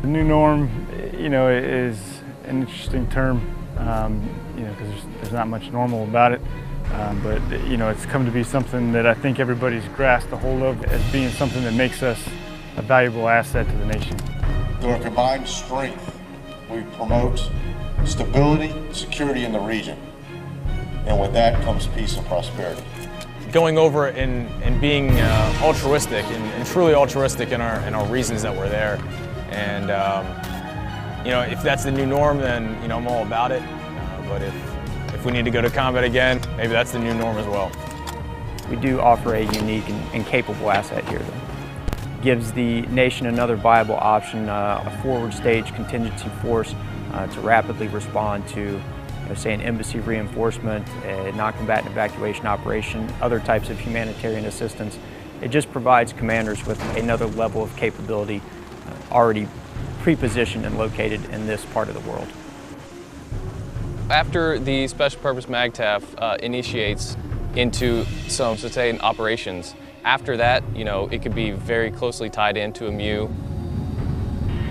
The new norm, is an interesting term, because there's not much normal about it. But it's come to be something that I think everybody's grasped a hold of as being something that makes us a valuable asset to the nation. Through our combined strength, we promote stability, security in the region. And with that comes peace and prosperity. Going over and being altruistic and truly altruistic in our reasons that we're there. And if that's the new norm, then I'm all about it. But if we need to go to combat again, maybe that's the new norm as well. We do offer a unique and capable asset here, though. Gives the nation another viable option, a forward stage contingency force to rapidly respond to, say, an embassy reinforcement, a non-combatant evacuation operation, other types of humanitarian assistance. It just provides commanders with another level of capability already pre-positioned and located in this part of the world. After the Special Purpose MAGTF initiates into some sustained operations, after that, it could be very closely tied into a MU.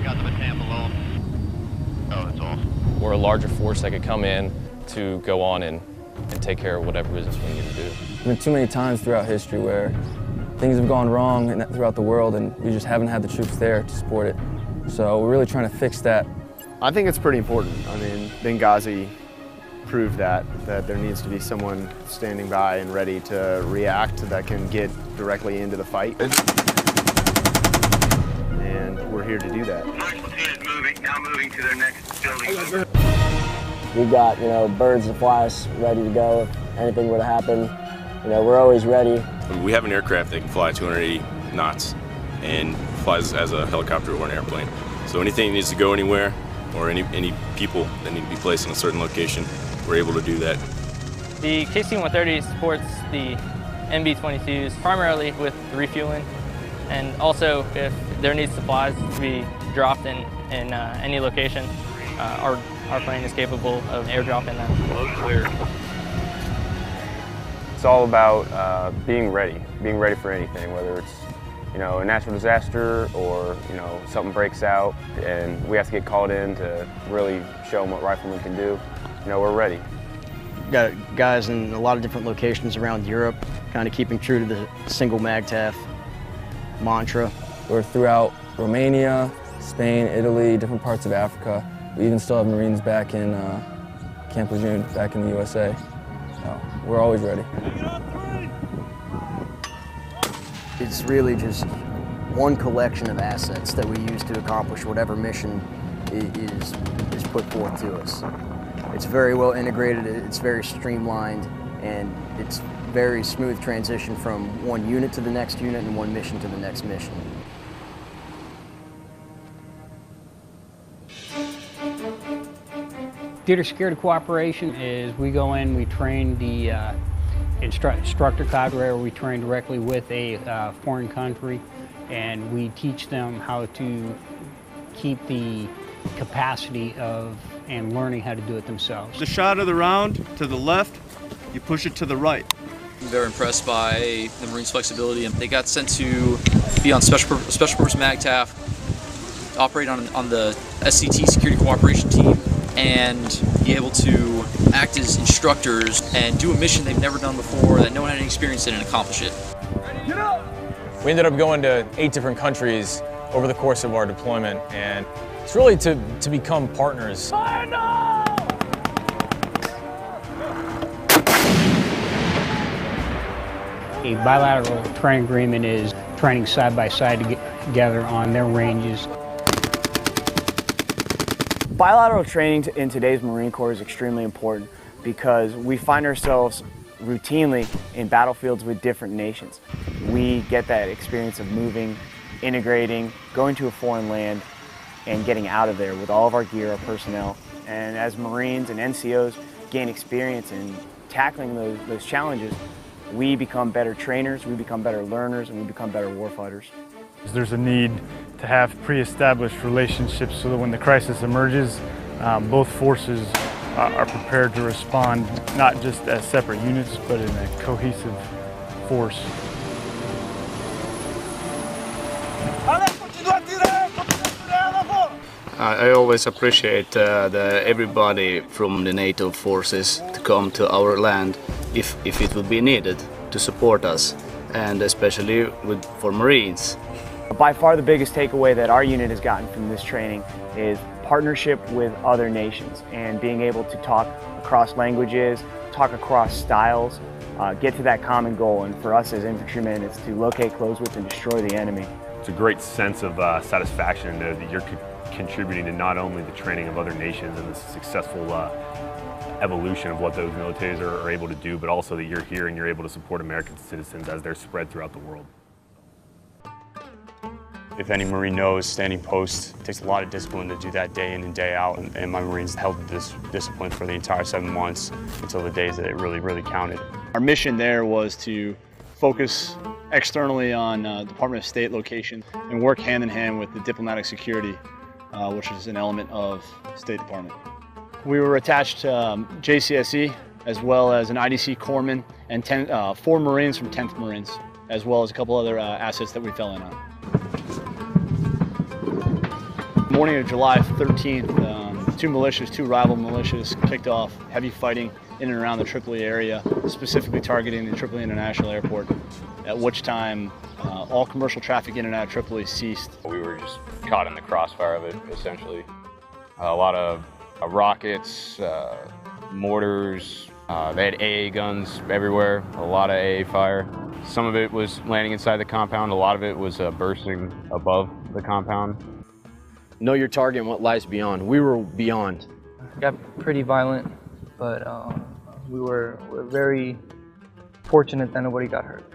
Got the battalion below. Oh, that's off. Or a larger force that could come in to go on and take care of whatever business we need to do. There's been too many times throughout history where things have gone wrong throughout the world, and we just haven't had the troops there to support it. So we're really trying to fix that. I think it's pretty important. I mean, Benghazi proved that there needs to be someone standing by and ready to react that can get directly into the fight. And we're here to do that. First platoon is moving, now moving to their next building. We've got, birds and flies ready to go if anything were to happen. We're always ready. We have an aircraft that can fly 280 knots and flies as a helicopter or an airplane. So anything that needs to go anywhere or any people that need to be placed in a certain location, we're able to do that. The KC-130 supports the MB-22s primarily with refueling, and also if there needs supplies to be dropped in any location, our plane is capable of airdropping them. Low clear. It's all about being ready for anything, whether it's a natural disaster or something breaks out and we have to get called in to really show them what riflemen can do. We're ready. Got guys in a lot of different locations around Europe, kind of keeping true to the single MAGTF mantra. We're throughout Romania, Spain, Italy, different parts of Africa. We even still have Marines back in Camp Lejeune, back in the USA. We're always ready. It's really just one collection of assets that we use to accomplish whatever mission is put forth to us. It's very well integrated, it's very streamlined, and it's very smooth transition from one unit to the next unit and one mission to the next mission. Theater security cooperation is we go in, we train the instructor cadre, or we train directly with a foreign country, and we teach them how to keep the capacity of and learning how to do it themselves. The shot of the round to the left, you push it to the right. They're impressed by the Marines' flexibility, and they got sent to be on Special Purpose MAGTF, operate on the SCT Security Cooperation Team, and be able to act as instructors and do a mission they've never done before, that no one had any experience in, and accomplish it. We ended up going to 8 different countries over the course of our deployment, and it's really to become partners. A bilateral training agreement is training side by side together on their ranges. Bilateral training in today's Marine Corps is extremely important because we find ourselves routinely in battlefields with different nations. We get that experience of moving, integrating, going to a foreign land, and getting out of there with all of our gear, our personnel. And as Marines and NCOs gain experience in tackling those challenges, we become better trainers, we become better learners, and we become better warfighters. There's a need to have pre-established relationships so that when the crisis emerges, both forces are prepared to respond, not just as separate units, but in a cohesive force. I always appreciate everybody from the NATO forces to come to our land if it would be needed to support us, and especially for Marines. By far the biggest takeaway that our unit has gotten from this training is partnership with other nations and being able to talk across languages, talk across styles, get to that common goal. And for us as infantrymen, it's to locate, close with, and destroy the enemy. It's a great sense of satisfaction that you're contributing to not only the training of other nations and the successful evolution of what those militaries are able to do, but also that you're here and you're able to support American citizens as they're spread throughout the world. If any Marine knows, standing post takes a lot of discipline to do that day in and day out, and my Marines held this discipline for the entire 7 months until the days that it really counted. Our mission there was to focus externally on Department of State location and work hand in hand with the diplomatic security, which is an element of State Department. We were attached to JCSE as well as an IDC corpsman and 4 Marines from 10th Marines, as well as a couple other assets that we fell in on. Morning of July 13th, 2 rival militias kicked off heavy fighting in and around the Tripoli area, specifically targeting the Tripoli International Airport, at which time all commercial traffic in and out of Tripoli ceased. We were just caught in the crossfire of it, essentially. A lot of rockets, mortars, they had AA guns everywhere, a lot of AA fire. Some of it was landing inside the compound, a lot of it was bursting above the compound. Know your target and what lies beyond. We were beyond. It got pretty violent, but we were very fortunate that nobody got hurt.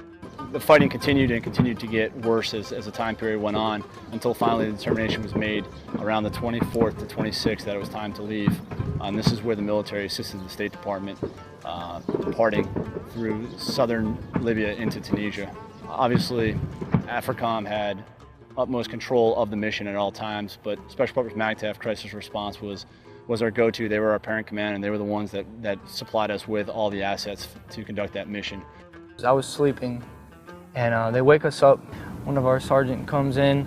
The fighting continued and continued to get worse as the time period went on, until finally the determination was made around the 24th to 26th that it was time to leave. And this is where the military assisted the State Department departing through southern Libya into Tunisia. Obviously, AFRICOM had utmost control of the mission at all times, but Special Purpose MAGTF Crisis Response was our go-to. They were our parent command, and they were the ones that supplied us with all the assets to conduct that mission. I was sleeping, and they wake us up. One of our sergeant comes in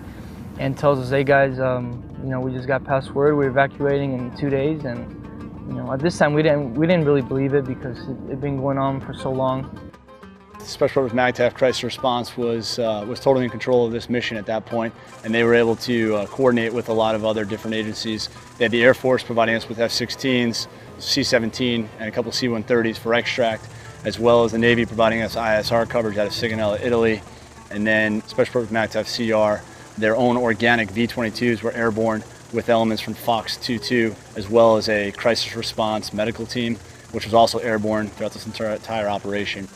and tells us, "Hey guys, you know, we just got past word. We're evacuating in 2 days." And you know, at this time we didn't really believe it because it'd been going on for so long. Special Purpose MAGTF Crisis Response was totally in control of this mission at that point, and they were able to coordinate with a lot of other different agencies. They had the Air Force providing us with F-16s, C-17, and a couple C-130s for extract, as well as the Navy providing us ISR coverage out of Sigonella, Italy, and then Special Purpose MAGTF CR, their own organic V-22s were airborne with elements from Fox 2-2, as well as a crisis response medical team, which was also airborne throughout this entire operation.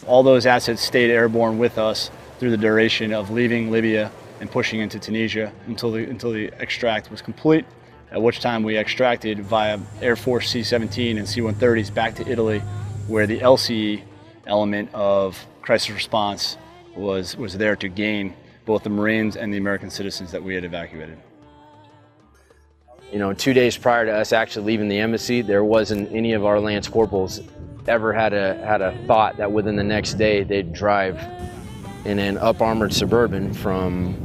All those assets stayed airborne with us through the duration of leaving Libya and pushing into Tunisia until the extract was complete, at which time we extracted via Air Force C-17 and C-130s back to Italy, where the LCE element of crisis response was there to gain both the Marines and the American citizens that we had evacuated. You know, 2 days prior to us actually leaving the embassy, there wasn't any of our Lance Corporals ever had a thought that within the next day they'd drive in an up-armored Suburban from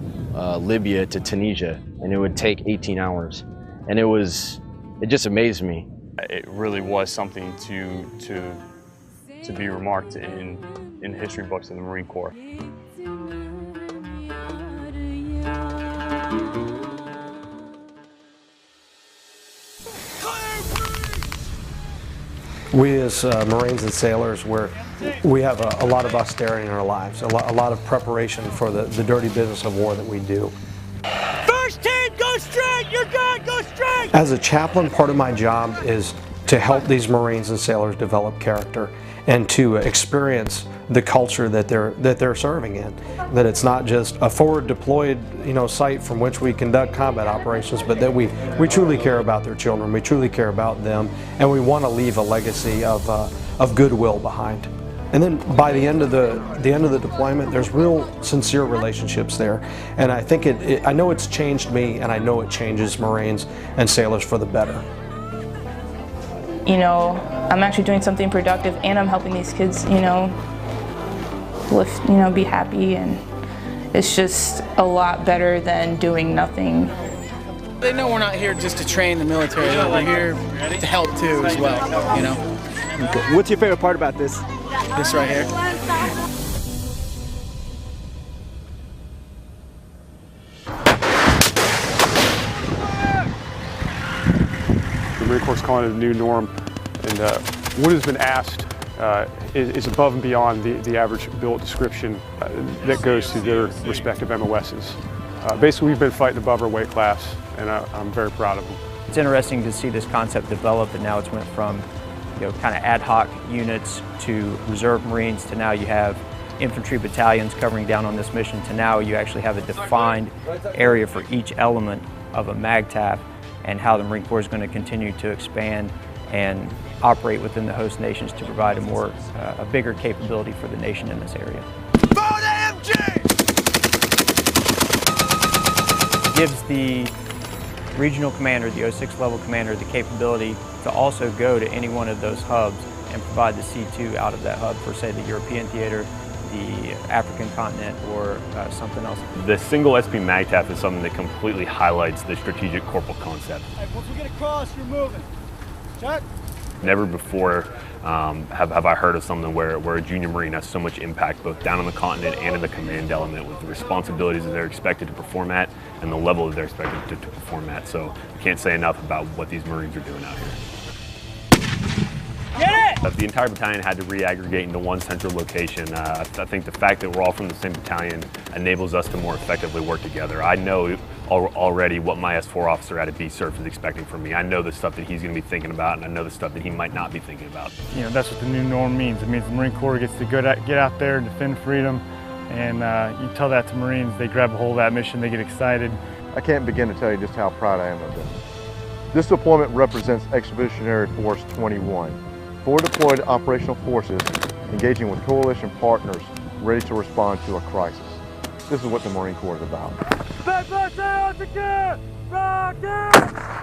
Libya to Tunisia, and it would take 18 hours. And it just amazed me. It really was something to be remarked in history books in the Marine Corps. We as Marines and sailors, we have a lot of austerity in our lives, a lot of preparation for the dirty business of war that we do. First team, go straight! You're good, go straight! As a chaplain, part of my job is to help these Marines and sailors develop character and to experience the culture that they're serving in. That it's not just a forward deployed, site from which we conduct combat operations, but that we truly care about their children, we truly care about them, and we want to leave a legacy of goodwill behind. And then by the end of the deployment, there's real sincere relationships there, and I think I know it's changed me, and I know it changes Marines and sailors for the better. I'm actually doing something productive, and I'm helping these kids, be happy, and it's just a lot better than doing nothing. They know we're not here just to train the military. We're here to help too, as well. You know. Okay. What's your favorite part about this? This right here. The Marine Corps is calling it a new norm, and what has been asked is above and beyond the average billet description that goes to their respective MOSs. Basically, we've been fighting above our weight class, and I'm very proud of them. It's interesting to see this concept develop, and now it's went from kind of ad hoc units to reserve Marines to now you have infantry battalions covering down on this mission to now you actually have a defined area for each element of a MAGTF and how the Marine Corps is going to continue to expand and operate within the host nations to provide a bigger capability for the nation in this area. Vote AMG! It gives the regional commander, the 06 level commander, the capability to also go to any one of those hubs and provide the C2 out of that hub for, say, the European theater, the African continent, or something else. The single SP MAGTF is something that completely highlights the strategic corporal concept. All right, once we get across, you're moving. Check. Never before have I heard of something where a junior Marine has so much impact both down on the continent and in the command element with the responsibilities that they're expected to perform at and the level that they're expected to perform at. So I can't say enough about what these Marines are doing out here. Get it! The entire battalion had to re-aggregate into one central location. I think the fact that we're all from the same battalion enables us to more effectively work together. I know already what my S4 officer at a B-Surf is expecting from me. I know the stuff that he's going to be thinking about, and I know the stuff that he might not be thinking about. That's what the new norm means. It means the Marine Corps gets to get out there and defend freedom, and you tell that to Marines, they grab a hold of that mission, they get excited. I can't begin to tell you just how proud I am of them. This deployment represents Expeditionary Force 21, 4 deployed operational forces engaging with coalition partners ready to respond to a crisis. This is what the Marine Corps is about. Rocket!